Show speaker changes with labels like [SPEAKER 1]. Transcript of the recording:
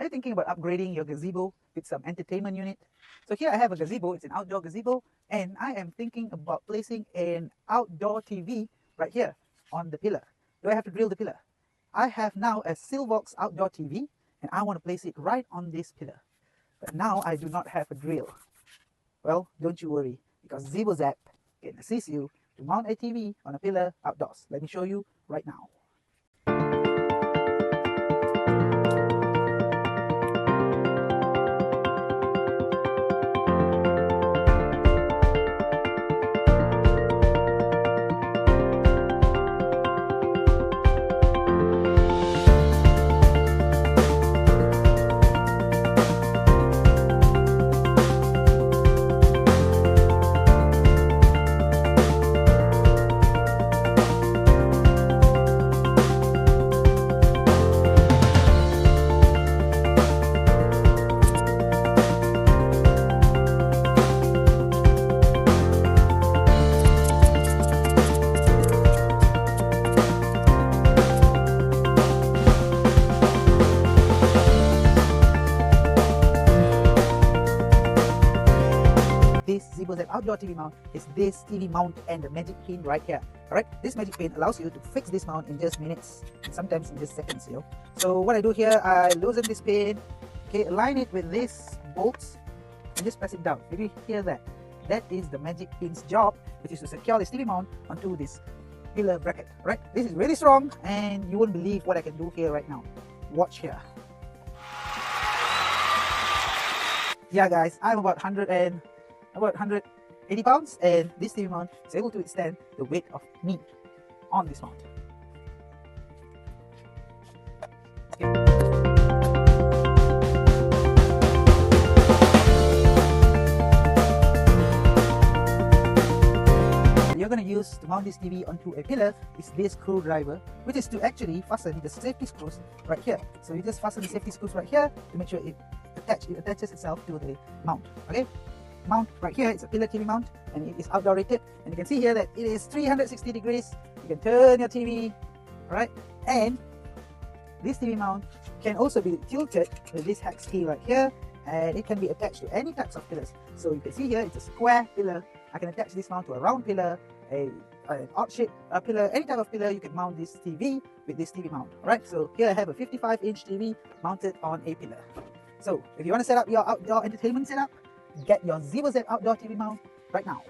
[SPEAKER 1] Are you thinking about upgrading your gazebo with some entertainment unit? So here I have a gazebo, it's an outdoor gazebo, and I am thinking about placing an outdoor TV right here on the pillar. Do I have to drill the pillar? I have now a Silvox outdoor TV, and I want to place it right on this pillar. But now I do not have a drill. Well, don't you worry, because ZeboZap can assist you to mount a TV on a pillar outdoors. Let me show you right now. This ZeboZap outdoor TV mount is this TV mount and the magic pin right here. Alright, this magic pin allows you to fix this mount in just minutes, and sometimes in just seconds, you know. So what I do here, I loosen this pin, okay, align it with this bolts, and just press it down. Did you hear that? That is the magic pin's job, which is to secure this TV mount onto this pillar bracket. Right? This is really strong, and you won't believe what I can do here right now. Watch here. Yeah, guys, I'm about 180 pounds, and this TV mount is able to withstand the weight of me on this mount. You're going to use to mount this TV onto a pillar is this screwdriver, which is to actually fasten the safety screws right here. So you just fasten the safety screws right here to make sure it attaches itself to the mount. Okay, mount right here, it's a pillar TV mount, and it is outdoor rated, and you can see here that it is 360 degrees. You can turn your TV, right? And this TV mount can also be tilted with this hex key right here, and it can be attached to any types of pillars. So you can see here, it's a square pillar. I can attach this mount to a round pillar, an odd shaped pillar, any type of pillar. You can mount this TV with this TV mount. Alright, so here I have a 55-inch TV mounted on a pillar. So if you want to set up your outdoor entertainment setup, get your ZeboZap outdoor TV mount right now.